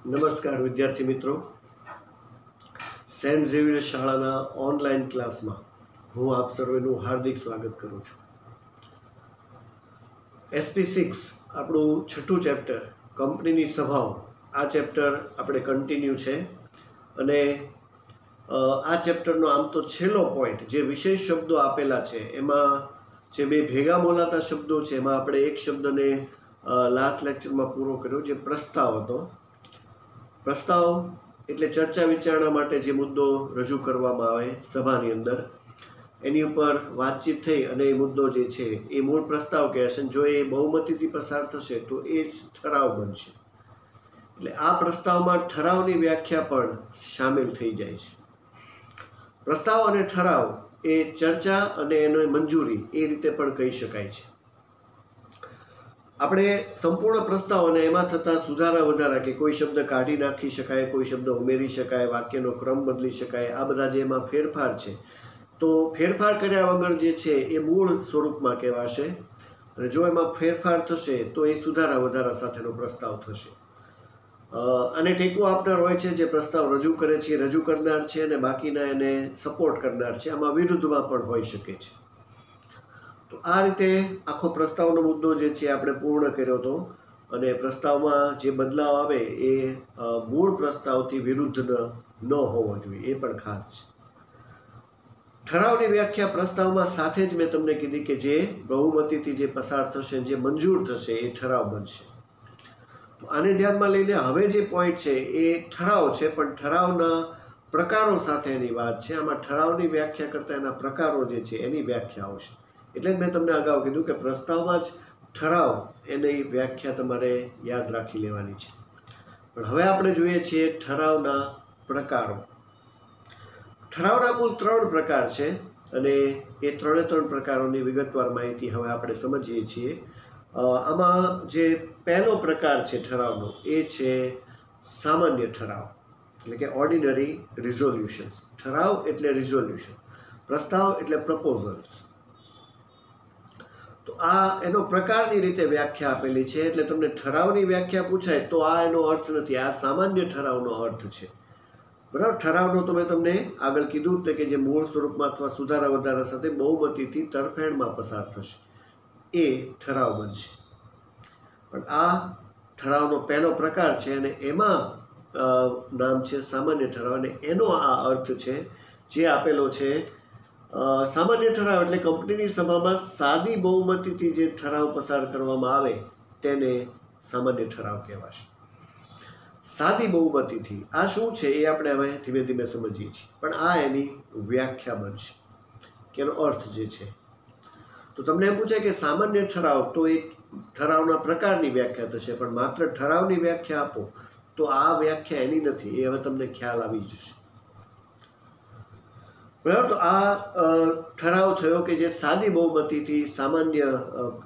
નમસ્કાર વિદ્યાર્થી મિત્રો, સેન્ટ ઝેવિયર શાળાના ઓનલાઈન ક્લાસમાં હું આપ સર્વેનું હાર્દિક સ્વાગત કરું છું. SP6 આપણું છઠ્ઠું ચેપ્ટર કંપનીની સભાઓ, આ ચેપ્ટર આપણે કન્ટિન્યુ છે. અને આ ચેપ્ટરનો આમ તો છેલ્લો પોઈન્ટ જે વિશેષ શબ્દો આપેલા છે એમાં જે બે ભેગા બોલાતા શબ્દો છે એમાં આપણે એક શબ્દને લાસ્ટ લેક્ચરમાં પૂરો કર્યો, જે પ્રસ્તાવ હતો. પ્રસ્તાવ એટલે ચર્ચા વિચારણા માટે જે મુદ્દો રજૂ કરવામાં આવે સભાની અંદર, એની ઉપર વાતચીત થઈ અને એ મુદ્દો જે છે એ મૂળ પ્રસ્તાવ કહેશે. જો એ બહુમતીથી પસાર થશે તો એ જ ઠરાવ બનશે. એટલે આ પ્રસ્તાવમાં ઠરાવની વ્યાખ્યા પણ સામેલ થઈ જાય છે. પ્રસ્તાવ અને ઠરાવ એ ચર્ચા અને એનો મંજૂરી એ રીતે પણ કહી શકાય છે. આપણે સંપૂર્ણ પ્રસ્તાવ અને એમાં થતા સુધારા વધારા, કે કોઈ શબ્દ કાઢી નાખી શકાય, કોઈ શબ્દ ઉમેરી શકાય, વાક્યનો ક્રમ બદલી શકાય, આ બધા જે એમાં ફેરફાર છે, તો ફેરફાર કર્યા વગર જે છે એ મૂળ સ્વરૂપમાં કહેવાશે. અને જો એમાં ફેરફાર થશે તો એ સુધારા વધારા સાથેનો પ્રસ્તાવ થશે. અને ટેકો આપનાર હોય છે જે પ્રસ્તાવ રજૂ કરે છે, રજૂ કરનાર છે, અને બાકીના એને સપોર્ટ કરનાર છે. આમાં વિરુદ્ધમાં પણ હોઈ શકે છે. તો આ રીતે આખો પ્રસ્તાવનો મુદ્દો જે છે આપણે પૂર્ણ કર્યો હતો. અને પ્રસ્તાવમાં જે બદલાવ આવે એ મૂળ પ્રસ્તાવથી વિરુદ્ધ ન હોવો જોઈએ, એ પણ ખાસ છે. ઠરાવની વ્યાખ્યા પ્રસ્તાવમાં સાથે જ મેં તમને કીધી કે જે બહુમતીથી જે પસાર થશે, જે મંજૂર થશે, એ ઠરાવ બનશે. તો આને ધ્યાનમાં લઈને હવે જે પોઈન્ટ છે એ ઠરાવ છે, પણ ઠરાવના પ્રકારો સાથે એની વાત છે. આમાં ઠરાવની વ્યાખ્યા કરતાં એના પ્રકારો જે છે એની વ્યાખ્યા આવશે. એટલે જ મેં તમને અગાઉ કીધું કે પ્રસ્તાવમાં જ ઠરાવ એની વ્યાખ્યા તમારે યાદ રાખી લેવાની છે. પણ હવે આપણે જોઈએ છીએ ઠરાવના પ્રકારો. ઠરાવના કુલ 3 પ્રકાર છે અને એ 3 પ્રકારોની વિગતવાર માહિતી હવે આપણે સમજીએ છીએ. આમાં જે પહેલો પ્રકાર છે ઠરાવનો એ છે સામાન્ય ઠરાવ, એટલે કે ઓર્ડિનરી રિઝોલ્યુશન્સ. ઠરાવ એટલે રિઝોલ્યુશન, પ્રસ્તાવ એટલે પ્રપોઝલ્સ. તો આ એનો પ્રકારની રીતે વ્યાખ્યા આપેલી છે. એટલે તમને ઠરાવની વ્યાખ્યા પૂછાય તો આ એનો અર્થ નથી, આ સામાન્ય ઠરાવનો અર્થ છે. બરાબર. ઠરાવનો તો મેં તમને આગળ કીધું જ કે જે મૂળ સ્વરૂપમાં અથવા સુધારા વધારા સાથે બહુમતીથી તરફેણમાં પસાર થશે એ ઠરાવ બનશે. પણ આ ઠરાવનો પહેલો પ્રકાર છે અને એમાં નામ છે સામાન્ય ઠરાવ. અને એનો આ અર્થ છે જે આપેલો છે. સામાન્ય ઠરાવ એટલે કંપનીની સભામાં સાદી બહુમતીથી જે ઠરાવ પસાર કરવામાં આવે તેને સામાન્ય ઠરાવ કહેવાશે. સાદી બહુમતીથી આ શું છે એ આપણે હવે ધીમે ધીમે સમજીએ છીએ. પણ આ એની વ્યાખ્યા બનશે કે એનો અર્થ જે છે. તો તમને એમ પૂછાય કે સામાન્ય ઠરાવ, તો એ ઠરાવના પ્રકારની વ્યાખ્યા થશે. પણ માત્ર ઠરાવની વ્યાખ્યા આપો તો આ વ્યાખ્યા એની નથી, એ હવે તમને ખ્યાલ આવી જશે. બરાબર. તો આ ઠરાવ થયો કે જે સાદી બહુમતીથી સામાન્ય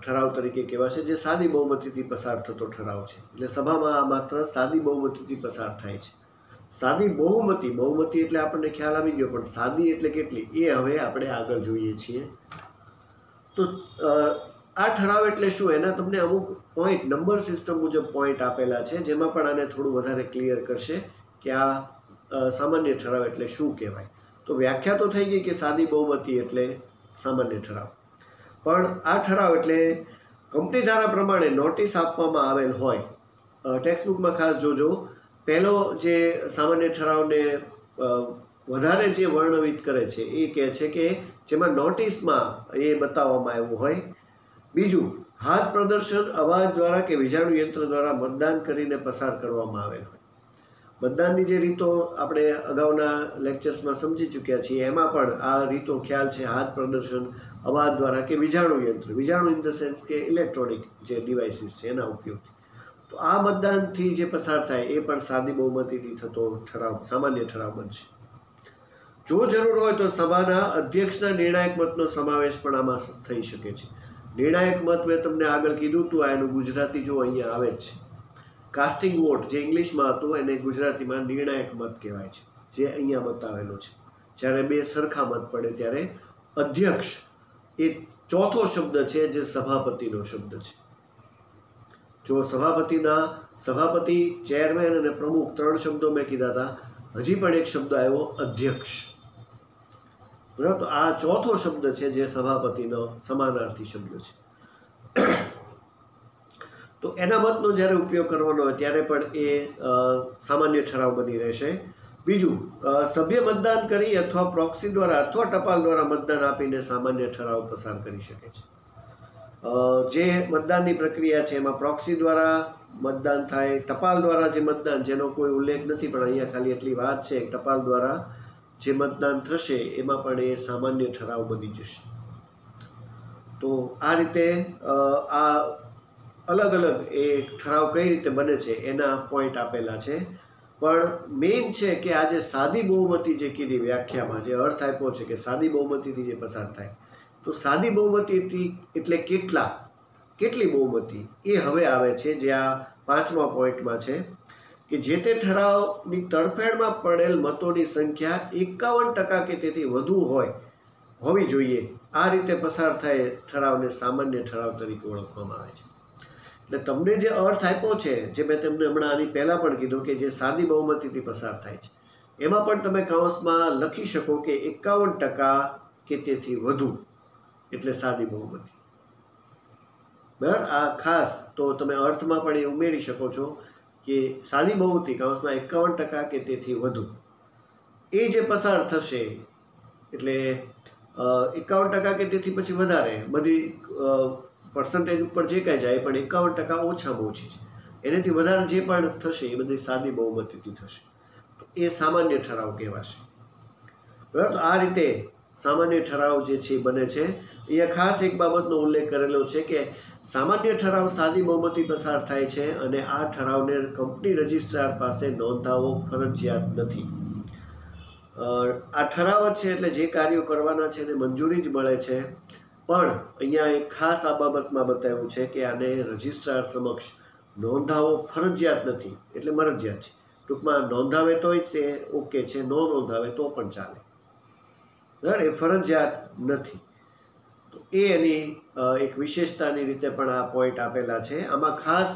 ઠરાવ તરીકે કહેવાશે, જે સાદી બહુમતીથી પસાર થતો ઠરાવ છે. એટલે સભામાં આ માત્ર સાદી બહુમતીથી પસાર થાય છે. સાદી બહુમતી, બહુમતી એટલે આપણને ખ્યાલ આવી ગયો, પણ સાદી એટલે કેટલી એ હવે આપણે આગળ જોઈએ છીએ. તો આ ઠરાવ એટલે શું, એના તમને અમુક પોઈન્ટ નંબર સિસ્ટમ મુજબ પોઈન્ટ આપેલા છે, જેમાં પણ આને થોડું વધારે ક્લિયર કરશે કે આ સામાન્ય ઠરાવ એટલે શું કહેવાય. તો વ્યાખ્યા તો થઈ ગઈ કે સાદી બહુમતી એટલે સામાન્ય ઠરાવ. પણ આ ઠરાવ એટલે કંપની ધારા પ્રમાણે નોટિસ આપવામાં આવેલ હોય. ટેક્સ્ટબુકમાં ખાસ જોજો, પહેલો જે સામાન્ય ઠરાવને વધારે જે વર્ણવિત કરે છે એ કહે છે કે જેમાં નોટિસમાં એ બતાવવામાં આવ્યું હોય. બીજું, હાથ પ્રદર્શન, અવાજ દ્વારા કે વીજાણુ યંત્ર દ્વારા મતદાન કરીને પસાર કરવામાં આવેલ હોય. મતદાનની જે રીતો આપણે અગાઉના લેક્ચર્સમાં સમજી ચૂક્યા છીએ, એમાં પણ આ રીતો ખ્યાલ છે. હાથ પ્રદર્શન, અવાજ દ્વારા કે વીજાણુ યંત્ર, વીજાણુ ઇન ધ સેન્સ કે ઇલેક્ટ્રોનિક જે ડિવાઇસીસ છે એના ઉપયોગથી. તો આ મતદાનથી જે પસાર થાય એ પણ સાદી બહુમતીથી થતો ઠરાવ, સામાન્ય ઠરાવ બનશે. જો જરૂર હોય તો સભાના અધ્યક્ષના નિર્ણાયક મતનો સમાવેશ પણ આમાં થઈ શકે છે. નિર્ણાયક મત મેં તમને આગળ કીધું હતું, આ એનું ગુજરાતી જો અહીંયા આવે જ છે. કાસ્ટિંગ વોટ જે ઇંગ્લિશમાં હતું એને ગુજરાતીમાં નિર્ણાયક મત કહેવાય છે, જે અહીંયા બતાવેલો છે. જ્યારે બે સરખા મત પડે ત્યારે અધ્યક્ષ એ ચોથો શબ્દ છે જે સભાપતિનો શબ્દ છે. જો સભાપતિના સભાપતિ, ચેરમેન અને પ્રમુખ 3 શબ્દો મેં કીધા હતા. હજી પણ એક શબ્દ આવ્યો અધ્યક્ષ. બરાબર, તો આ ચોથો શબ્દ છે જે સભાપતિનો સમાનાર્થી શબ્દ છે. તો એના મતનો જ્યારે ઉપયોગ કરવાનો હોય ત્યારે પણ એ સામાન્ય ઠરાવ બની રહેશે. બીજું, સભ્ય મતદાન કરી અથવા પ્રોક્સી દ્વારા અથવા ટપાલ દ્વારા મતદાન આપીને સામાન્ય ઠરાવ પસાર કરી શકે છે. જે મતદાનની પ્રક્રિયા છે એમાં પ્રોક્સી દ્વારા મતદાન થાય, ટપાલ દ્વારા જે મતદાન, જેનો કોઈ ઉલ્લેખ નથી પણ અહીંયા ખાલી એટલી વાત છે, ટપાલ દ્વારા જે મતદાન થશે એમાં પણ એ સામાન્ય ઠરાવ બની જશે. તો આ રીતે આ અલગ અલગ એ ઠરાવ કઈ રીતે બને છે એના પોઈન્ટ આપેલા છે. પણ મેઇન છે કે આ જે સાદી બહુમતી જે કીધી વ્યાખ્યામાં જે અર્થ આપ્યો છે કે સાદી બહુમતીથી જે પસાર થાય, તો સાદી બહુમતીથી એટલે કેટલી બહુમતી એ હવે આવે છે જે આ 5મા પોઈન્ટમાં છે કે જે તે ઠરાવની તરફેણમાં પડેલ મતોની સંખ્યા 51% કે તેથી વધુ હોવી જોઈએ. આ રીતે પસાર થાય ઠરાવને સામાન્ય ઠરાવ તરીકે ઓળખવામાં આવે છે. એટલે તમને જે અર્થ આપ્યો છે, જે મેં તમને હમણાં આની પહેલાં પણ કીધું કે જે સાદી બહુમતીથી પસાર થાય છે, એમાં પણ તમે કૌંસમાં લખી શકો કે 51% કે તેથી વધુ એટલે સાદી બહુમતી. બરાબર, આ ખાસ તો તમે અર્થમાં પણ એ ઉમેરી શકો છો કે સાદી બહુમતી કૌંસમાં 51% કે તેથી વધુ એ જે પસાર થશે એટલે 51% કે તેથી પછી વધારે બધી પર્સન્ટેજ ઉપર જે કાંઈ જાય પણ 51% ઓછામાં ઓછી છે. એનાથી વધારે જે પણ થશે એ બધી સાદી બહુમતીથી થશે. તો એ સામાન્ય ઠરાવ કહેવાશે. બરાબર, તો આ રીતે સામાન્ય ઠરાવ જે છે બને છે. અહીંયા ખાસ એક બાબતનો ઉલ્લેખ કરેલો છે કે સામાન્ય ઠરાવ સાદી બહુમતી પસાર થાય છે અને આ ઠરાવને કંપની રજિસ્ટ્રાર પાસે નોંધાવવો ફરજિયાત નથી. આ ઠરાવ છે એટલે જે કાર્યો કરવાના છે એને મંજૂરી જ મળે છે. પણ અહીંયા એક ખાસ આ બાબતમાં બતાવ્યું છે કે આને રજિસ્ટ્રાર સમક્ષ નોંધાવવો ફરજિયાત નથી, એટલે મરજિયાત છે. ટૂંકમાં નોંધાવે તોય તે ઓકે છે, ન નોંધાવે તો પણ ચાલે. બરાબર, એ ફરજિયાત નથી. તો એ એની એક વિશેષતાની રીતે પણ આ પોઈન્ટ આપેલા છે. આમાં ખાસ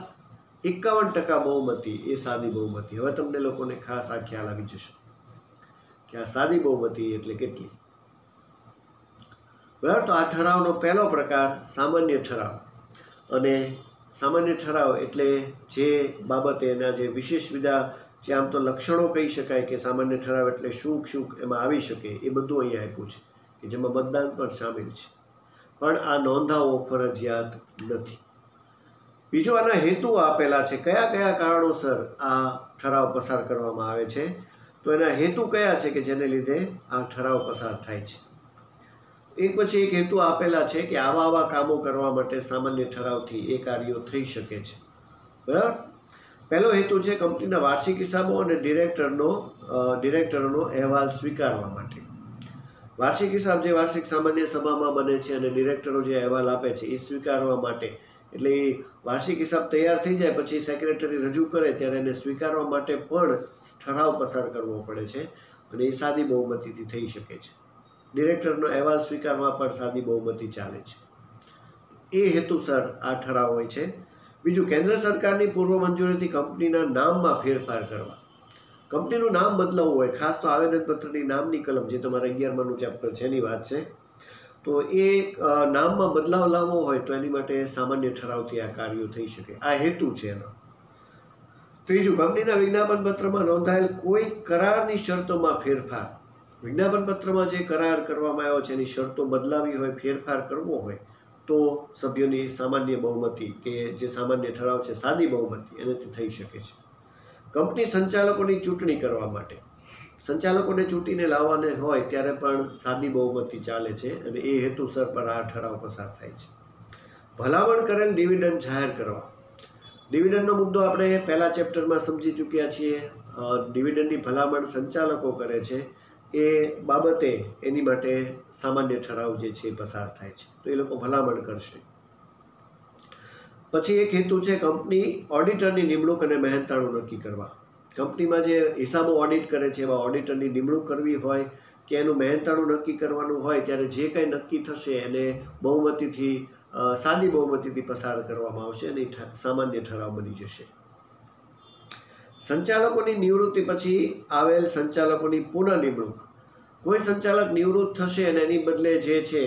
51% બહુમતી એ સાદી બહુમતી. હવે તમને લોકોને ખાસ આ ખ્યાલ આવી જશે કે આ સાદી બહુમતી એટલે કેટલી. બરાબર, તો આ ઠરાવનો પહેલો પ્રકાર સામાન્ય ઠરાવ. અને સામાન્ય ઠરાવ એટલે જે બાબતે એના જે વિશેષ વિધા, જે આમ તો લક્ષણો કહી શકાય કે સામાન્ય ઠરાવ એટલે શું એમાં આવી શકે, એ બધું અહીંયા આપ્યું છે કે જેમાં મતદાન પણ સામેલ છે. પણ આ નોંધાવવો ફરજિયાત નથી. બીજો આના હેતુ આપેલા છે, કયા કયા કારણોસર આ ઠરાવ પસાર કરવામાં આવે છે. તો એના હેતુ કયા છે કે જેને લીધે આ ઠરાવ પસાર થાય છે. એક પછી એક હેતુ આપેલા છે કે આવા કામો કરવા માટે સામાન્ય ઠરાવથી એ કાર્યો થઈ શકે છે. બરાબર, પહેલો હેતુ છે કંપનીના વાર્ષિક હિસાબો અને ડિરેક્ટરોનો અહેવાલ સ્વીકારવા માટે. વાર્ષિક હિસાબ જે વાર્ષિક સામાન્ય સભામાં બને છે અને ડિરેક્ટરો જે અહેવાલ આપે છે એ સ્વીકારવા માટે. એટલે એ વાર્ષિક હિસાબ તૈયાર થઈ જાય પછી સેક્રેટરી રજૂ કરે ત્યારે એને સ્વીકારવા માટે પણ ઠરાવ પસાર કરવો પડે છે અને એ સાદી બહુમતીથી થઈ શકે છે. ડિરેક્ટરનો અહેવાલ સ્વીકારવા પર સાદી બહુમતી ચાલે છે. એ હેતુસર આ ઠરાવ હોય છે. બીજું, કેન્દ્ર સરકારની પૂર્વ મંજૂરીથી કંપનીના નામમાં ફેરફાર કરવા. કંપનીનું નામ બદલાવવું હોય, ખાસ તો આવેદનપત્રની નામની કલમ જે તમારે 11માનું ચેપ્ટર છે એની વાત છે, તો એ નામમાં બદલાવ લાવવો હોય તો એની માટે સામાન્ય ઠરાવથી આ કાર્યો થઈ શકે. આ હેતુ છે એનો. ત્રીજું, કંપનીના વિજ્ઞાપન પત્રમાં નોંધાયેલ કોઈ કરારની શરતોમાં ફેરફાર. વિજ્ઞાપન પત્રમાં જે કરાર કરવામાં આવ્યો છે એની શરતો બદલાવી હોય, ફેરફાર કરવો હોય તો સભ્યોની સામાન્ય બહુમતી કે જે સામાન્ય ઠરાવ છે સાદી બહુમતી એનાથી થઈ શકે છે. કંપની સંચાલકોની ચૂંટણી કરવા માટે. સંચાલકોને ચૂંટીને લાવવાને હોય ત્યારે પણ સાદી બહુમતી ચાલે છે અને એ હેતુસર પર આ ઠરાવ પસાર થાય છે. ભલામણ કરેલ ડિવિડન્ડ જાહેર કરવા. ડિવિડન્ડનો મુદ્દો આપણે પહેલા ચેપ્ટરમાં સમજી ચૂક્યા છીએ. ડિવિડન્ડની ભલામણ સંચાલકો કરે છે એ બાબતે એની માટે સામાન્ય ઠરાવ જે છે પસાર થાય છે. તો એ લોકો ભલામણ કરશે. પછી એક હેતુ છે કંપની ઓડિટરની નિમણૂક અને મહેનતાણું નક્કી કરવા. કંપનીમાં જે હિસાબો ઓડિટ કરે છે એવા ઓડિટરની નિમણૂક કરવી હોય કે એનું મહેનતાણું નક્કી કરવાનું હોય ત્યારે જે કંઈ નક્કી થશે એને બહુમતીથી સાદી બહુમતીથી પસાર કરવામાં આવશે અને સામાન્ય ઠરાવ બની જશે. સંચાલકોની નિવૃત્તિ પછી આવેલ સંચાલકોની પુનઃ નિમણૂક. કોઈ સંચાલક નિવૃત્ત થશે અને એની બદલે જે છે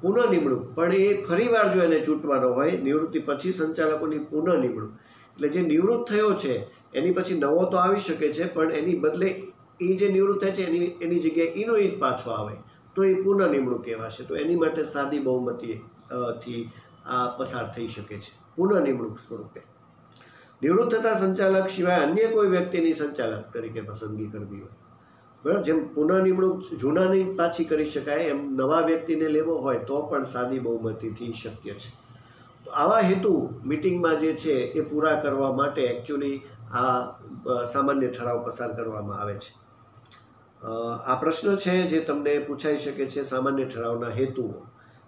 પુનઃ નિમણૂક, પણ એ ફરીવાર જો એને ચૂંટવાનો હોય, નિવૃત્તિ પછી સંચાલકોની પુનઃ નિમણૂક એટલે જે નિવૃત્ત થયો છે એની પછી નવો તો આવી શકે છે, પણ એની બદલે એ જે નિવૃત્ત થાય છે એની જગ્યાએ એનો એ જ પાછો આવે તો એ પુનઃ નિમણૂક કહેવાશે. તો એની માટે સાદી બહુમતી થી આ પસાર થઈ શકે છે પુનઃ નિમણૂક સ્વરૂપે. નિવૃત્ત થતા સંચાલક સિવાય અન્ય કોઈ વ્યક્તિની સંચાલક તરીકે પસંદગી કરવી હોય, બરાબર. જેમ પુનઃ નિમણૂક જૂનાની પાછી કરી શકાય એમ નવા વ્યક્તિને લેવો હોય તો પણ સાદી બહુમતીથી શક્ય છે. તો આવા હેતુ મિટિંગમાં જે છે એ પૂરા કરવા માટે એકચ્યુઅલી આ સામાન્ય ઠરાવ પસાર કરવામાં આવે છે. આ પ્રશ્ન છે જે તમને પૂછાઈ શકે છે, સામાન્ય ઠરાવના હેતુઓ.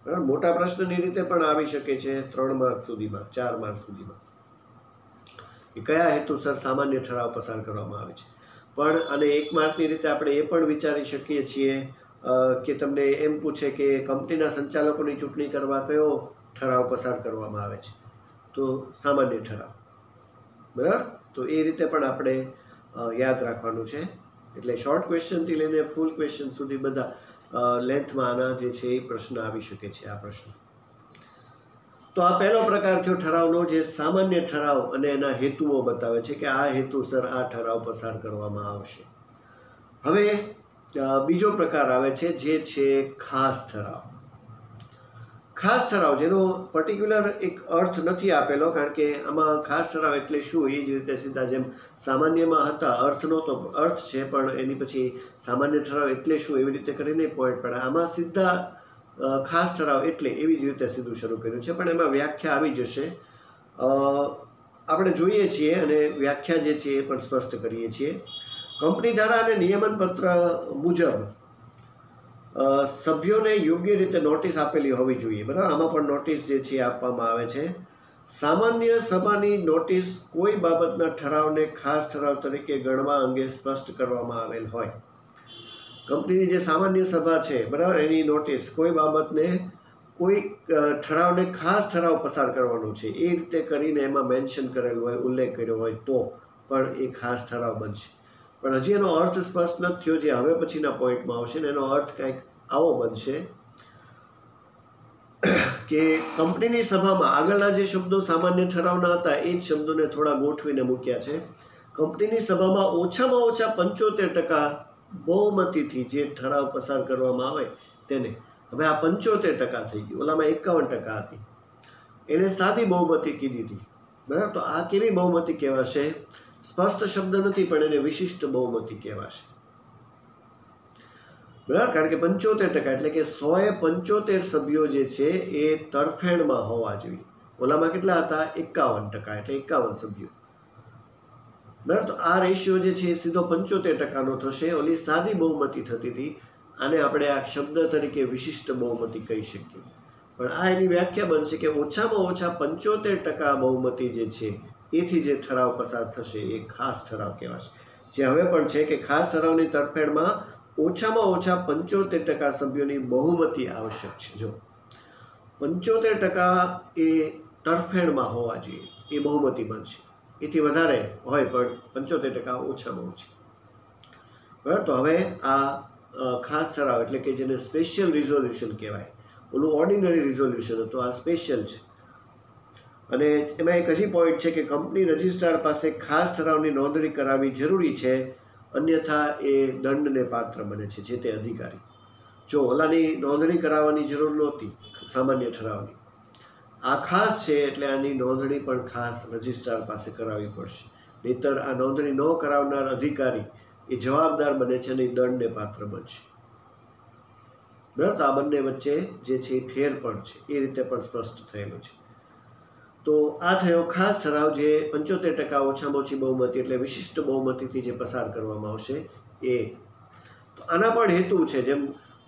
બરાબર. મોટા પ્રશ્નની રીતે પણ આવી શકે છે 3 માર્ક સુધીમાં, 4 માર્ક સુધીમાં, એ કયા હેતુસર સામાન્ય ઠરાવ પસાર કરવામાં આવે છે. પણ અને 1 માર્કની રીતે આપણે એ પણ વિચારી શકીએ છીએ કે તમને એમ પૂછે કે કંપનીના સંચાલકોની ચૂંટણી કરવા કયો ઠરાવ પસાર કરવામાં આવે છે, તો સામાન્ય ઠરાવ. બરાબર. તો એ રીતે પણ આપણે યાદ રાખવાનું છે. એટલે શોર્ટ ક્વેશ્ચનથી લઈને ફૂલ ક્વેશ્ચન સુધી બધા લેન્થમાં આના જે છે એ પ્રશ્ન આવી શકે છે. આ પ્રશ્ન તો આ પહેલો પ્રકાર થયો ઠરાવનો, જે સામાન્ય ઠરાવ અને એના હેતુઓ બતાવે છે કે આ હેતુસર આ ઠરાવ પસાર કરવામાં આવશે. હવે બીજો પ્રકાર આવે છે જે છે ખાસ ઠરાવ. ખાસ ઠરાવ જેનો પર્ટિક્યુલર એક અર્થ નથી આપેલો, કારણ કે આમાં ખાસ ઠરાવ એટલે શું એ જ રીતે સીધા જેમ સામાન્યમાં હતા અર્થનો તો અર્થ છે, પણ એની પછી સામાન્ય ઠરાવ એટલે શું એવી રીતે કરીને પોઈન્ટ પડે. આમાં સીધા ખાસ ઠરાવ એટલે એવી જ રીતે સીધું શરૂ કર્યું છે, પણ એમાં વ્યાખ્યા આવી જશે. આપણે જોઈએ છીએ અને વ્યાખ્યા જે છે એ પણ સ્પષ્ટ કરીએ છીએ. કંપની ધારા અને નિયમન પત્ર મુજબ સભ્યોને યોગ્ય રીતે નોટિસ આપેલી હોવી જોઈએ. બરાબર. આમાં પણ નોટિસ જે છે આપવામાં આવે છે. સામાન્ય સભાની નોટિસ કોઈ બાબતના ઠરાવને ખાસ ઠરાવ તરીકે ગણવા અંગે સ્પષ્ટ કરવામાં આવેલ હોય. કંપનીની જે સામાન્ય સભા છે, બરાબર, એની નોટિસ કોઈ બાબતને કોઈ ઠરાવને ખાસ ઠરાવ પસાર કરવાનો છે એ રીતે કરીને એમાં મેન્શન કરેલું હોય, ઉલ્લેખ કર્યો હોય તો પણ એ ખાસ ઠરાવ બનશે. પણ હજી એનો અર્થ સ્પષ્ટ નથી થયો, જે હવે પછીના પોઈન્ટમાં આવશે ને એનો અર્થ કંઈક આવો બનશે કે કંપનીની સભામાં આગળના જે શબ્દો સામાન્ય ઠરાવના હતા એ જ શબ્દોને થોડા ગોઠવીને મૂક્યા છે. કંપનીની સભામાં ઓછામાં ઓછા 75% બહુમતીથી જે ઠરાવ પસાર કરવામાં આવે તેને, હવે આ 75% થઈ ગયું, ઓલામાં 51% હતી, એને સાદી બહુમતી કીધી હતી. બરાબર. તો આ કેવી બહુમતી કહેવાશે? સ્પષ્ટ શબ્દ નથી પણ એને વિશિષ્ટ બહુમતી કહેવાશે. બરાબર. કારણ કે 75% એટલે કે 175 સભ્યો જે છે એ તરફેણમાં હોવા જોઈએ. ઓલામાં કેટલા હતા? 51%, એટલે 51 સભ્યો. બરાબર. તો આ રેશિયો જે છે એ સીધો 75%નો થશે. ઓલી સાદી બહુમતી થતી હતી, આને આપણે આ શબ્દ તરીકે વિશિષ્ટ બહુમતી કહી શકીએ. પણ આ એની વ્યાખ્યા બનશે કે ઓછામાં ઓછા 75% બહુમતી જે છે એથી જે ઠરાવ પસાર થશે એ ખાસ ઠરાવ કહેવાશે. જે હવે પણ છે કે ખાસ ઠરાવની તરફેણમાં ઓછામાં ઓછા 75% સભ્યોની બહુમતી આવશ્યક છે. જો 75% એ તરફેણમાં હોવા જોઈએ એ બહુમતી બનશે. એથી વધારે હોય પણ 75% ઓછામાં ઓછી. બરાબર. તો હવે આ ખાસ ઠરાવ એટલે કે જેને સ્પેશિયલ રિઝોલ્યુશન કહેવાય, ઓલું ઓર્ડિનરી રિઝોલ્યુશન હતું, આ સ્પેશિયલ છે. અને એમાં એક હજી પોઈન્ટ છે કે કંપની રજિસ્ટ્રાર પાસે ખાસ ઠરાવની નોંધણી કરાવવી જરૂરી છે, અન્યથા એ દંડને પાત્ર બને છે જે તે અધિકારી. જો ઓલાની નોંધણી કરાવવાની જરૂર નહોતી સામાન્ય ઠરાવની, આ ખાસ છે એટલે આની નોંધણી પણ ખાસ રજિસ્ટ્રાર પાસે કરાવવી પડશે. નહીંતર આ નોંધણી ન કરાવનાર અધિકારી એ જવાબદાર બને છે અને દંડને પાત્ર બનશે. બરાબર. તો આ બંને વચ્ચે જે છે ફેર પણ છે, એ રીતે પણ સ્પષ્ટ થયેલું છે. તો આ થયો ખાસ ઠરાવ, જે 75% ઓછામાં ઓછી બહુમતી એટલે વિશિષ્ટ બહુમતીથી જે પસાર કરવામાં આવશે એ. તો આના પણ હેતુ છે, જેમ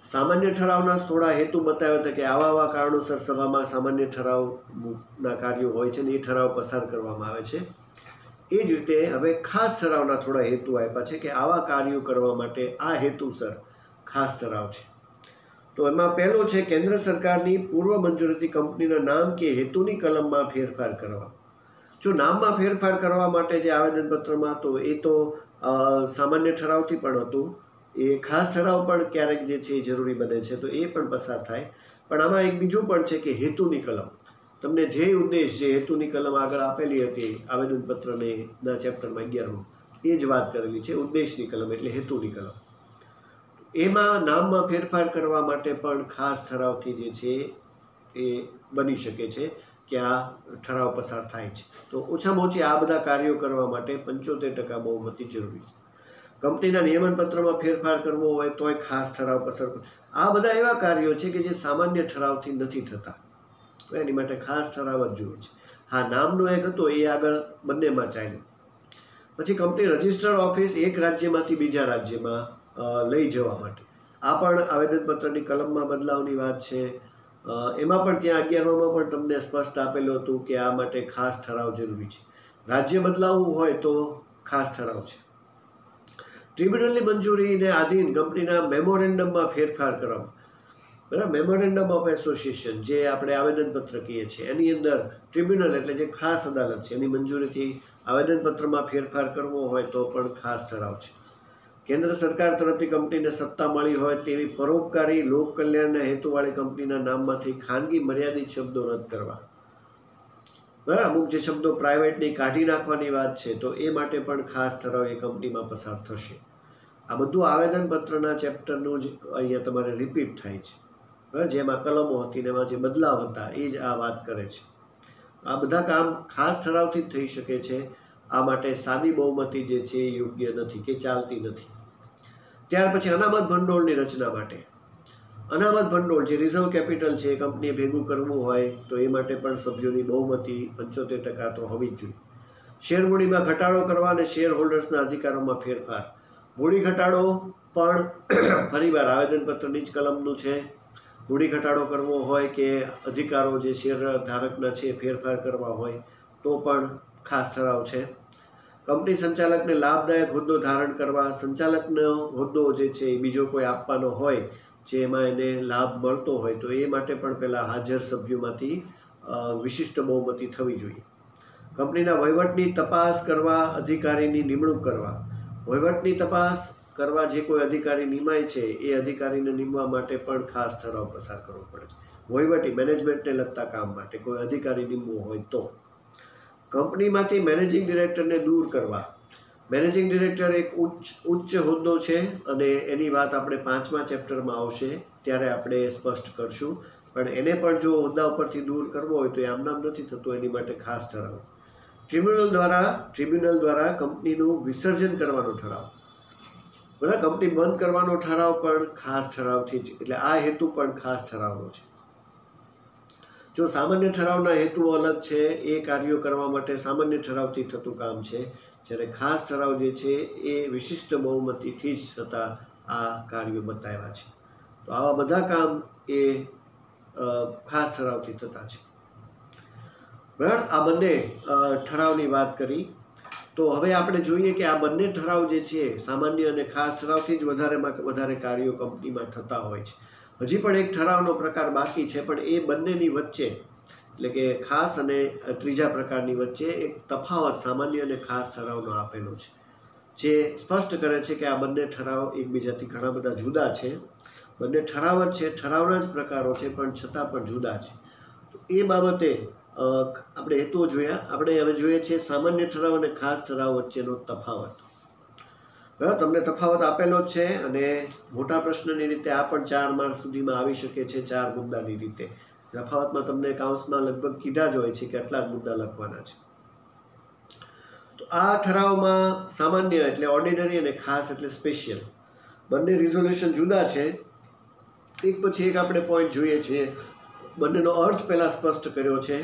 સામાન્ય ઠરાવના થોડા હેતુ બતાવ્યા હતા કે આવા આવા કારણોસર સભામાં સામાન્ય ઠરાવના કાર્યો હોય છે ને એ ઠરાવ પસાર કરવામાં આવે છે. એ જ રીતે હવે ખાસ ઠરાવના થોડા હેતુ આપ્યા છે કે આવા કાર્યો કરવા માટે આ હેતુસર ખાસ ઠરાવ છે. તો એમાં પહેલો છે કેન્દ્ર સરકારની પૂર્વ મંજૂરીથી કંપનીના નામ કે હેતુની કલમમાં ફેરફાર કરવા. જો નામમાં ફેરફાર કરવા માટે જે આવેદનપત્રમાં હતો એ તો સામાન્ય ઠરાવથી પણ હતું, એ ખાસ ઠરાવ પણ ક્યારેક જે છે એ જરૂરી બને છે, તો એ પણ પસાર થાય. પણ આમાં એક બીજું પણ છે કે હેતુની કલમ. તમને ધ્યેય ઉદ્દેશ જે હેતુની કલમ આગળ આપેલી હતી આવેદનપત્રને ના ચેપ્ટરમાં 11માં, એ જ વાત કરેલી છે. ઉદ્દેશની કલમ એટલે હેતુની કલમ. એમાં નામમાં ફેરફાર કરવા માટે પણ ખાસ ઠરાવથી જે છે એ બની શકે છે કે આ ઠરાવ પસાર થાય છે. તો ઓછામાં ઓછી આ બધા કાર્યો કરવા માટે 75% બહુમતી જરૂરી છે. કંપનીના નિયમનપત્રમાં ફેરફાર કરવો હોય તોય ખાસ ઠરાવ પસાર. આ બધા એવા કાર્યો છે કે જે સામાન્ય ઠરાવથી નથી થતા, એની માટે ખાસ ઠરાવ જ જોઈએ છે. હા, નામનો એક હતો એ આગળ બંનેમાં ચાલ્યું. પછી કંપની રજિસ્ટર્ડ ઓફિસ એક રાજ્યમાંથી બીજા રાજ્યમાં લઈ જવા માટે, આ પણ આવેદનપત્રની કલમમાં બદલાવની વાત છે. એમાં પણ ત્યાં 11માં પણ તમને સ્પષ્ટ આપેલું હતું કે આ માટે ખાસ ઠરાવ જરૂરી છે. રાજ્ય બદલાવવું હોય તો ખાસ ઠરાવ છે. ટ્રિબ્યુનલની મંજૂરીને આધીન કંપનીના મેમોરેન્ડમમાં ફેરફાર કરવા, બરાબર. મેમોરેન્ડમ ઓફ એસોસિએશન જે આપણે આવેદનપત્ર કહીએ છીએ, એની અંદર ટ્રિબ્યુનલ એટલે જે ખાસ અદાલત છે એની મંજૂરીથી આવેદનપત્રમાં ફેરફાર કરવો હોય તો પણ ખાસ ઠરાવ છે. કેન્દ્ર સરકાર તરફથી કંપનીને સત્તા મળી હોય તેવી પરોપકારી લોક કલ્યાણના હેતુવાળી કંપનીના નામમાંથી ખાનગી મર્યાદિત શબ્દો રદ કરવા, બરાબર. અમુક જે શબ્દો પ્રાઇવેટની કાઢી નાખવાની વાત છે તો એ માટે પણ ખાસ ઠરાવ એ કંપનીમાં પસાર થશે. આ બધું આવેદનપત્રના ચેપ્ટરનું જ અહીંયા તમારે રિપીટ થાય છે, બરાબર. જેમાં કલમો હતી ને એમાં જે બદલાવ હતા એ જ આ વાત કરે છે. આ બધા કામ ખાસ ઠરાવથી જ થઈ શકે છે. આ માટે સાદી બહુમતી જે છે એ યોગ્ય નથી કે ચાલતી નથી. ત્યાર પછી અનામત ભંડોળની રચના માટે, અનામત ભંડોળ જે રિઝર્વ કેપિટલ છે એ કંપનીએ ભેગું કરવું હોય તો એ માટે પણ સભ્યોની બહુમતી 75% તો હોવી જ જોઈએ. શેર મૂડીમાં ઘટાડો કરવા અને શેર હોલ્ડર્સના અધિકારોમાં ફેરફાર. મૂડી ઘટાડો પણ ફરીવાર આવેદનપત્રની જ કલમનું છે. મૂડી ઘટાડો કરવો હોય કે અધિકારો જે શેર ધારકના છે ફેરફાર કરવા હોય તો પણ ખાસ ઠરાવ છે. કંપની સંચાલકને લાભદાયક હોદ્દો ધારણ કરવા, સંચાલકનો હોદ્દો જે છે એ બીજો કોઈ આપવાનો હોય જે એમાં એને લાભ મળતો હોય તો એ માટે પણ પહેલાં હાજર સભ્યોમાંથી વિશિષ્ટ બહુમતી થવી જોઈએ. કંપનીના વહીવટની તપાસ કરવા અધિકારીની નિમણૂક કરવા, વહીવટની તપાસ કરવા જે કોઈ અધિકારી નિમાય છે એ અધિકારીને નિમવા માટે પણ ખાસ ઠરાવ પસાર કરવો પડે છે. વહીવટી મેનેજમેન્ટને લગતા કામ માટે કોઈ અધિકારી નિમવો હોય તો. કંપનીમાંથી મેનેજિંગ ડિરેક્ટરને દૂર કરવા. મેનેજિંગ ડિરેક્ટર એક ઉચ્ચ હોદ્દો છે અને એની વાત આપણે 5મા ચેપ્ટરમાં આવશે ત્યારે આપણે સ્પષ્ટ કરશું. પણ એને પણ જો હોદ્દા ઉપરથી દૂર કરવો હોય તો એ આમનામ નથી થતું, એની માટે ખાસ ઠરાવ. ટ્રિબ્યુનલ દ્વારા કંપનીનું વિસર્જન કરવાનો ઠરાવ, બરાબર. કંપની બંધ કરવાનો ઠરાવ પણ ખાસ ઠરાવથી જ, એટલે આ હેતુ પણ ખાસ ઠરાવનો છે. જો સામાન્ય ઠરાવના હેતુઓ અલગ છે, એ કાર્યો કરવા માટે સામાન્ય ઠરાવથી થતું કામ છે, જ્યારે ખાસ ઠરાવ જે છે એ વિશિષ્ટ બહુમતીથી જ થતા આ કાર્યો બતાવ્યા છે. તો આવા બધા કામ એ ખાસ ઠરાવથી થતા છે, બરાબર. આ બંને ઠરાવની વાત કરી. તો હવે આપણે જોઈએ કે આ બંને ઠરાવ જે છે સામાન્ય અને ખાસ ઠરાવથી જ વધારે કાર્યો કંપનીમાં થતા હોય છે. હજી પણ એક ઠરાવનો પ્રકાર બાકી છે, પણ એ બંનેની વચ્ચે એટલે કે ખાસ અને ત્રીજા પ્રકારની વચ્ચે એક તફાવત સામાન્ય અને ખાસ ઠરાવનો આપેલો છે, જે સ્પષ્ટ કરે છે કે આ બંને ઠરાવ એકબીજાથી ઘણા બધા જુદા છે. બંને ઠરાવ જ છે, ઠરાવના જ પ્રકારો છે, પણ છતાં પણ જુદા છે. તો એ બાબતે આપણે હેતુઓ જોયા. આપણે હવે જોઈએ છે સામાન્ય ઠરાવ અને ખાસ ઠરાવ વચ્ચેનો તફાવત. બરાબર, તમને તફાવત આપેલો જ છે અને મોટા પ્રશ્નની રીતે આ પણ 4 માર્ક સુધીમાં આવી શકે છે. 4 મુદ્દાની રીતે તફાવતમાં તમને કાઉન્સમાં લગભગ કીધા જ હોય છે કે આટલા જ મુદ્દા લખવાના છે. તો આ ઠરાવમાં સામાન્ય એટલે ઓર્ડિનરી અને ખાસ એટલે સ્પેશિયલ બંને રિઝોલ્યુશન જુદા છે. એક પછી એક આપણે પોઈન્ટ જોઈએ છીએ. બંનેનો અર્થ પહેલાં સ્પષ્ટ કર્યો છે.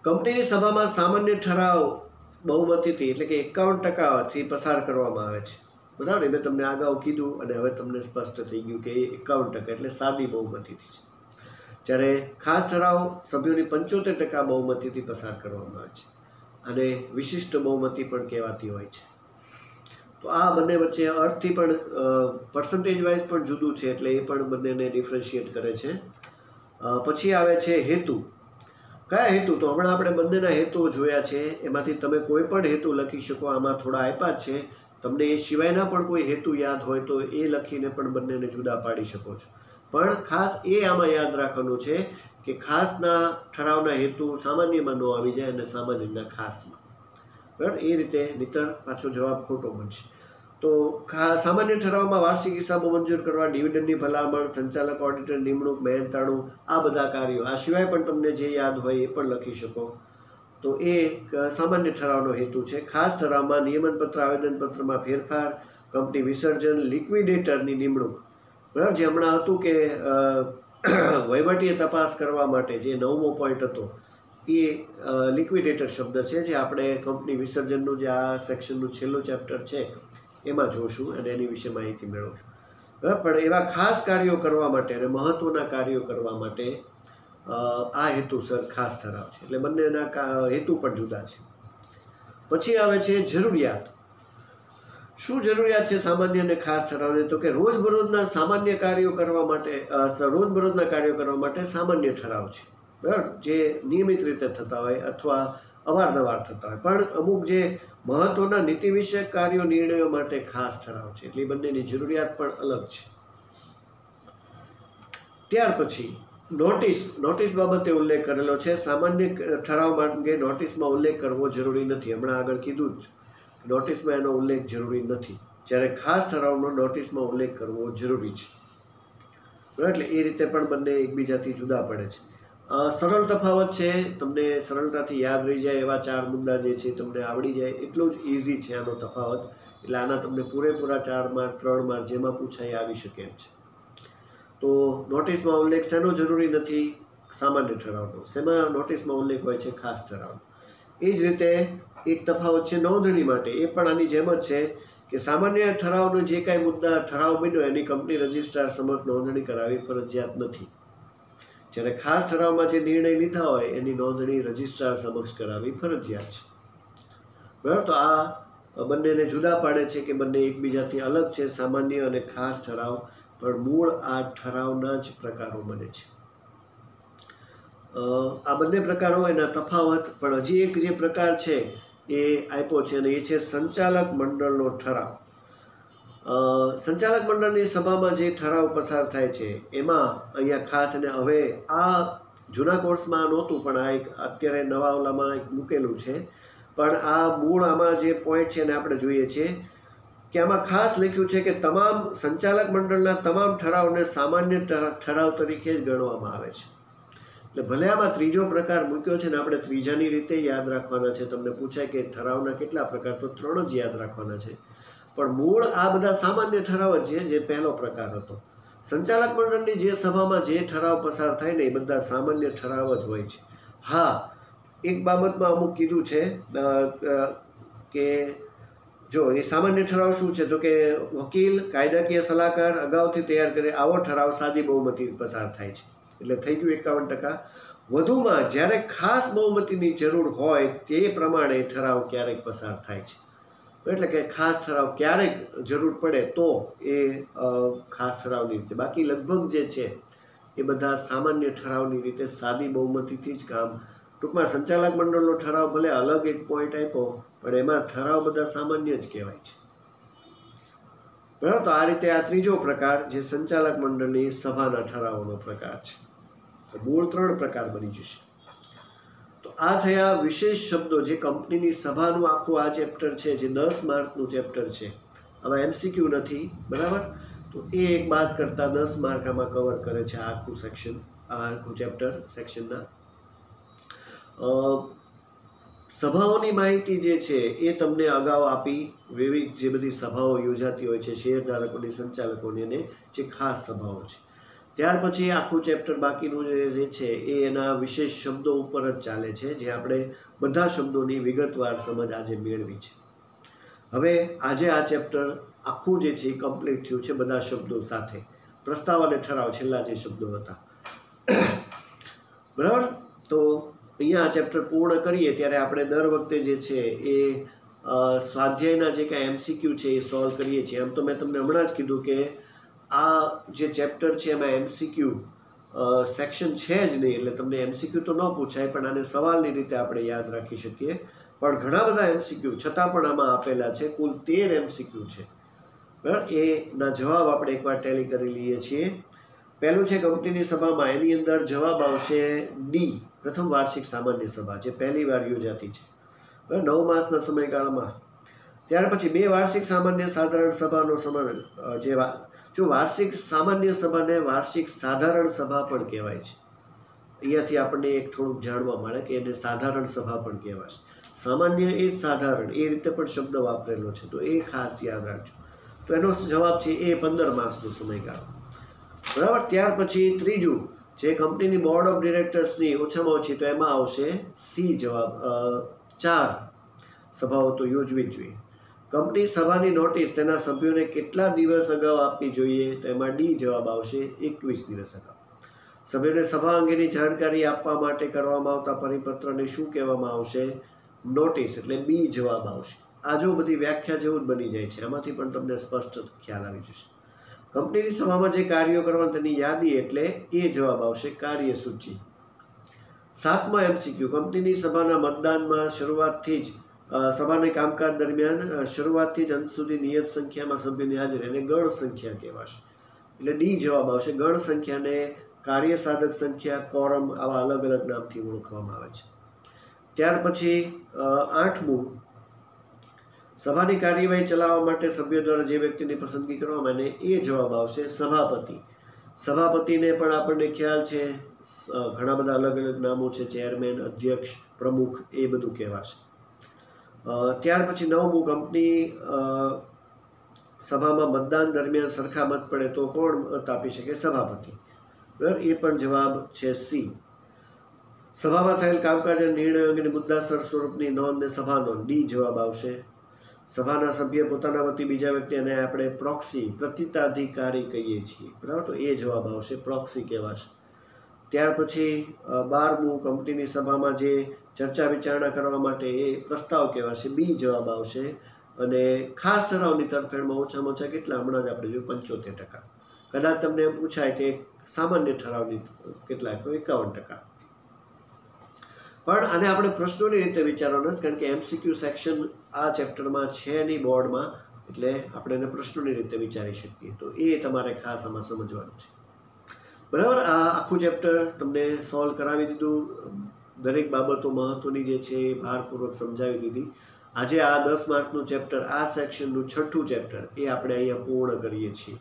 કંપનીની સભામાં સામાન્ય ઠરાવ બહુમતીથી એટલે કે 51%થી પસાર કરવામાં આવે છે, બરાબર. મેં તમને અગાઉ કીધું અને હવે તમને સ્પષ્ટ થઈ ગયું કે એ 51% એટલે સાદી બહુમતીથી છે, જ્યારે ખાસ ઠરાવ સભ્યોની 75% બહુમતીથી પસાર કરવામાં આવે છે અને વિશિષ્ટ બહુમતી પણ કહેવાતી હોય છે. તો આ બંને વચ્ચે અર્થથી પણ પર્સન્ટેજ વાઇઝ પણ જુદું છે, એટલે એ પણ બંનેને ડિફરન્શિએટ કરે છે. પછી આવે છે હેતુ. કયા હેતુ? તો હમણાં આપણે બંનેના હેતુઓ જોયા છે, એમાંથી તમે કોઈ પણ હેતુ લખી શકો. આમાં થોડા આપ્યા જ છે, તમને એ સિવાયના પણ કોઈ હેતુ યાદ હોય તો એ લખીને પણ બંનેને જુદા પાડી શકો છો. પણ ખાસ એ આમાં યાદ રાખવાનું છે કે ખાસના ઠરાવના હેતુ સામાન્યમાં ન આવી જાય અને સામાન્યના ખાસમાં, બરાબર? એ રીતે નહીતર પાછો જવાબ ખોટો બનશે. તો સામાન્ય ઠરાવમાં વાર્ષિક હિસાબો મંજૂર કરવા, ડિવિડન્ડની ભલામણ, સંચાલક ઓડિટર નિમણૂક, મહેનતાણું, આ બધા કાર્યો. આ સિવાય પણ તમને જે યાદ હોય એ પણ લખી શકો. તો એ સામાન્ય ઠરાવનો હેતુ છે. ખાસ ઠરાવમાં નિયમનપત્ર, આવેદનપત્રમાં ફેરફાર, કંપની વિસર્જન, લિક્વિડેટરની નિમણૂક, બરાબર? જે હમણાં હતું કે વહીવટીય તપાસ કરવા માટે જે 9મો પોઈન્ટ હતો એ લિક્વિડેટર શબ્દ છે, જે આપણે કંપની વિસર્જનનું જે આ સેક્શનનું છેલ્લું ચેપ્ટર છે એમાં જોશું અને એની વિશે માહિતી મેળવશું, બરાબર? પણ એવા ખાસ કાર્યો કરવા માટે અને મહત્ત્વના કાર્યો કરવા માટે આ હેતુસર ખાસ ઠરાવ છે. એટલે બંનેના હેતુ પણ જુદા છે. પછી આવે છે જરૂરિયાત. શું જરૂરિયાત છે સામાન્ય અને ખાસ ઠરાવની? તો કે રોજબરોજના સામાન્ય કાર્યો કરવા માટે, રોજબરોજના કાર્યો કરવા માટે સામાન્ય ઠરાવ છે, બરાબર? જે નિયમિત રીતે થતા હોય અથવા અવારનવાર થતા હોય. પણ અમુક જે મહત્વના નીતિ વિષયક કાર્યો, નિર્ણયો માટે ખાસ ઠરાવ છે. એટલે બંનેની જરૂરિયાત પણ અલગ છે. ત્યાર પછી નોટિસ બાબતે ઉલ્લેખ કરેલો છે. સામાન્ય ઠરાવ માટે નોટિસમાં ઉલ્લેખ કરવો જરૂરી નથી. હમણાં આગળ કીધું જ, નોટિસમાં એનો ઉલ્લેખ જરૂરી નથી, જ્યારે ખાસ ઠરાવનો નોટિસમાં ઉલ્લેખ કરવો જરૂરી છે, બરાબર? એટલે એ રીતે પણ બંને એકબીજાથી જુદા પડે છે. સરળ તફાવત છે, તમને સરળતાથી યાદ રહી જાય એવા 4 મુદ્દા જે છે તમને આવડી જાય એટલું જ ઇઝી છે આનો તફાવત. એટલે આના તમને પૂરેપૂરા 4 માર્ક 3 માર્ક જેમાં પૂછાય આવી શકે એમ છે. તો નોટિસમાં ઉલ્લેખ શેનો જરૂરી નથી? સામાન્ય ઠરાવનો. શેમાં નોટિસમાં ઉલ્લેખ હોય છે? ખાસ ઠરાવનો. એ જ રીતે એક તફાવત છે નોંધણી માટે. એ પણ આની જેમ જ છે કે સામાન્ય ઠરાવનો જે કાંઈ મુદ્દા ઠરાવ બન્યો એની કંપની રજિસ્ટ્રાર સમક્ષ નોંધણી કરાવી ફરજિયાત નથી, જ્યારે ખાસ ઠરાવમાં જે નિર્ણય લીધા હોય એની નોંધણી રજિસ્ટ્રાર સમક્ષ કરાવી ફરજિયાત છે, બરાબર? તો આ બંનેને જુદા પાડે છે કે બંને એકબીજાથી અલગ છે, સામાન્ય અને ખાસ ઠરાવ, પણ મૂળ આ ઠરાવના જ પ્રકારો બને છે. આ બંને પ્રકારો એના તફાવત. પણ હજી એક જે પ્રકાર છે એ આપ્યો છે અને એ છે સંચાલક મંડળનો ઠરાવ. સંચાલક મંડળની સભામાં જે ઠરાવ પસાર થાય છે એમાં અહીંયા ખાસ, અને હવે આ જૂના કોર્સમાં નહોતું પણ આ એક અત્યારે નવા ઓલામાં એક મૂકેલું છે. પણ આ મૂળ આમાં જે પોઈન્ટ છે એને આપણે જોઈએ છીએ કે આમાં ખાસ લખ્યું છે કે તમામ સંચાલક મંડળના તમામ ઠરાવને સામાન્ય ઠરાવ તરીકે જ ગણવામાં આવે છે. એટલે ભલે આમાં ત્રીજો પ્રકાર મૂક્યો છે ને આપણે ત્રીજાની રીતે યાદ રાખવાના છે. તમને પૂછાય કે ઠરાવના કેટલા પ્રકાર? તો 3 જ યાદ રાખવાના છે. પણ મૂળ આ બધા સામાન્ય ઠરાવ જ છે, જે પહેલો પ્રકાર હતો. સંચાલક મંડળની જે સભામાં જે ઠરાવ પસાર થાય ને એ બધા સામાન્ય ઠરાવ જ હોય છે. હા, એક બાબતમાં અમુક કીધું છે કે જો એ સામાન્ય ઠરાવ શું છે, તો કે વકીલ, કાયદાકીય સલાહકાર અગાઉથી તૈયાર કરે આવો ઠરાવ સાદી બહુમતી પસાર થાય છે. એટલે થઈ ગયું 51%. વધુમાં જ્યારે ખાસ બહુમતીની જરૂર હોય તે પ્રમાણે ઠરાવ ક્યારેક પસાર થાય છે. એટલે કે ખાસ ઠરાવ ક્યારેક જરૂર પડે તો એ ખાસ ઠરાવની રીતે. બાકી લગભગ જે છે એ બધા સામાન્ય ઠરાવની રીતે સાદી બહુમતીથી જ કામ. ટૂંકમાં સંચાલક મંડળનો ઠરાવ ભલે અલગ એક પોઈન્ટ આપ્યો, પણ એમાં ઠરાવ બધા સામાન્ય જ કહેવાય છે, બરાબર? તો આ રીતે આ ત્રીજો પ્રકાર જે સંચાલક મંડળની સભાના ઠરાવોનો પ્રકાર છે. મૂળ 3 પ્રકાર બની જશે. તો આ થયા વિશેષ શબ્દો, જે કંપનીની સભાનું આખું આ ચેપ્ટર છે, જે 10 માર્કનું ચેપ્ટર છે. આમાં MCQ નથી, બરાબર? તો એ એક બાદ કરતાં 10 માર્ક આમાં કવર કરે છે આ આખું સેક્શન, આ આખું ચેપ્ટર સેક્શનના. સભાઓની માહિતી જે છે એ તમને અગાઉ આપી. વિવિધ જે બધી સભાઓ યોજાતી હોય છે શેરધારકોની, સંચાલકોની, અને જે ખાસ સભાઓ છે. ત્યાર પછી આખું ચેપ્ટર બાકીનું જે છે એ એના વિશેષ શબ્દો ઉપર જ ચાલે છે, જે આપણે બધા શબ્દોની વિગતવાર સમજ આજે મેળવી છે. હવે આજે આ ચેપ્ટર આખું જે છે એ કમ્પ્લીટ થયું છે બધા શબ્દો સાથે. પ્રસ્તાવ અને ઠરાવ છેલ્લા જે શબ્દો હતા, બરાબર? તો અહીંયા આ ચેપ્ટર પૂર્ણ કરીએ ત્યારે આપણે દર વખતે જે છે એ સ્વાધ્યાયના જે કાંઈ MCQ છે એ સોલ્વ કરીએ છીએ. આમ તો મેં તમને હમણાં જ કીધું કે આ જે ચેપ્ટર છે એમાં MCQ સેક્શન છે જ નહીં, એટલે તમને એમસીક્યુ તો ન પૂછાય, પણ આને સવાલની રીતે આપણે યાદ રાખી શકીએ. પણ ઘણા બધા એમસીક્યુ છતાં પણ આમાં આપેલા છે. કુલ 13 એમસીક્યુ છે, બરાબર. એના જવાબ આપણે એકવાર ટેલી કરી લઈએ છીએ. પહેલું છે કંપનીની સભામાં, એની અંદર જવાબ આવશે ડી, પ્રથમ વાર્ષિક સામાન્ય સભા, જે પહેલી વાર યોજાતી છે, બરાબર, 9 માસના સમયગાળામાં. ત્યાર પછી 2 વાર્ષિક સામાન્ય સાધારણ સભાનો સમાવેશ. જો વાર્ષિક સામાન્ય સભાને વાર્ષિક સાધારણ સભા પણ કહેવાય છે. અહીંયાથી આપણને એક થોડુંક જાણવા મળે કે એને સાધારણ સભા પણ કહેવાશે. સામાન્ય એ સાધારણ, એ રીતે પણ શબ્દ વાપરેલો છે, તો એ ખાસ યાદ રાખજો. તો એનો જવાબ છે એ 15 માસનો સમયગાળો, બરાબર. ત્યાર પછી ત્રીજું જે કંપનીની બોર્ડ ઓફ ડિરેક્ટર્સની ઓછામાં ઓછી, તો એમાં આવશે સી જવાબ, 4 સભાઓ તો યોજવી જ જોઈએ. કંપની સભાની નોટિસ તેના સભ્યોને કેટલા દિવસ અગાઉ આપવી જોઈએ, તો એમાં ડી જવાબ આવશે 21 દિવસ અગાઉ. સભ્યોને સભા અંગેની જાણકારી આપવા માટે કરવામાં આવતા પરિપત્રને શું કહેવામાં આવશે, નોટિસ, એટલે બી જવાબ આવશે. આ જો બધી વ્યાખ્યા જેવું જ બની જાય છે, આમાંથી પણ તમને સ્પષ્ટ ખ્યાલ આવી જશે. કંપનીની સભામાં જે કાર્યો કરવા તેની યાદી, એટલે એ જવાબ આવશે કાર્યસૂચિ. 7મો એમસીક્યુ, કંપનીની સભાના મતદાનમાં શરૂઆતથી જ સભાના કામકાજ દરમિયાન શરૂઆતથી જ અંત સુધી નિયત સંખ્યામાં સભ્યોની હાજરી, એને ગણ સંખ્યા કહેવાશે, એટલે ડી જવાબ આવશે. ગણ સંખ્યાને કાર્યસાધક સંખ્યા, કોરમ, આવા અલગ અલગ નામથી ઓળખવામાં આવે છે. ત્યાર પછી 8મું, સભાની કાર્યવાહી ચલાવવા માટે સભ્યો દ્વારા જે વ્યક્તિની પસંદગી કરવામાં, એને એ જવાબ આવશે સભાપતિ. સભાપતિને પણ આપણને ખ્યાલ છે ઘણા બધા અલગ અલગ નામો છે, ચેરમેન, અધ્યક્ષ, પ્રમુખ, એ બધું કહેવાશે. ત્યાર પછી 9મું, કંપની સભામાં મતદાન દરમિયાન સરખા મત પડે તો કોણ મત આપી શકે, સભાપતિ, બરાબર. એ પણ જવાબ છે સી. સભામાં થયેલ કામકાજ અને નિર્ણય અંગેની મુદ્દાસર સ્વરૂપની નોંધને સભા નોંધ, ડી જવાબ આવશે. સભાના સભ્ય પોતાના વતી બીજા વ્યક્તિને આપણે પ્રોક્સી, પ્રતિતાધિકારી કહીએ છીએ, બરાબર, તો એ જવાબ આવશે, પ્રોક્સી કહેવાશે. ત્યાર પછી 12મું, કંપનીની સભામાં જે ચર્ચા વિચારણા કરવા માટે એ પ્રસ્તાવ કહેવાશે, બી જવાબ આવશે. અને ખાસ ઠરાવની તરફેણમાં ઓછામાં ઓછા કેટલા, હમણાં જ આપણે જોયું 75%. કદાચ તમને એમ પૂછાય કે સામાન્ય ઠરાવની કેટલા, તો 51%. પણ આને આપણે પ્રશ્નોની રીતે વિચારવાના છે, કારણ કે એમસીક્યુ સેક્શન આ ચેપ્ટરમાં છે નહીં બોર્ડમાં, એટલે આપણે એને પ્રશ્નોની રીતે વિચારી શકીએ. તો એ તમારે ખાસ આમાં સમજવાનું છે, બરાબર. આ આખું ચેપ્ટર તમને સોલ્વ કરાવી દીધું. દરેક બાબતો મહત્વની જે છે એ ભારપૂર્વક સમજાવી દીધી. આજે આ 10 માર્કનું ચેપ્ટર, આ સેક્શનનું 6થું ચેપ્ટર, એ આપણે અહીંયા પૂર્ણ કરીએ છીએ,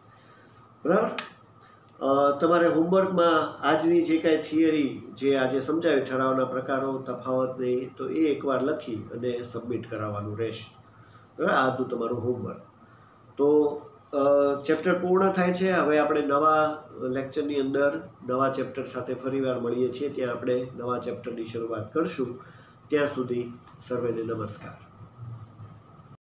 બરાબર. તમારે હોમવર્કમાં આજની જે કાંઈ થિયરી જે આજે સમજાવી, ઠરાવના પ્રકારો, તફાવત નહીં, તો એ એકવાર લખી અને સબમિટ કરાવવાનું રહેશે, બરાબર. આ હતું તમારું હોમવર્ક. તો ચેપ્ટર પૂર્ણ થાય છે. હવે આપણે નવા લેક્ચરની અંદર નવા ચેપ્ટર સાથે ફરીવાર મળીએ છીએ. ત્યાં આપણે નવા ચેપ્ટરની શરૂઆત કરશું. ત્યાં સુધી સર્વેને નમસ્કાર.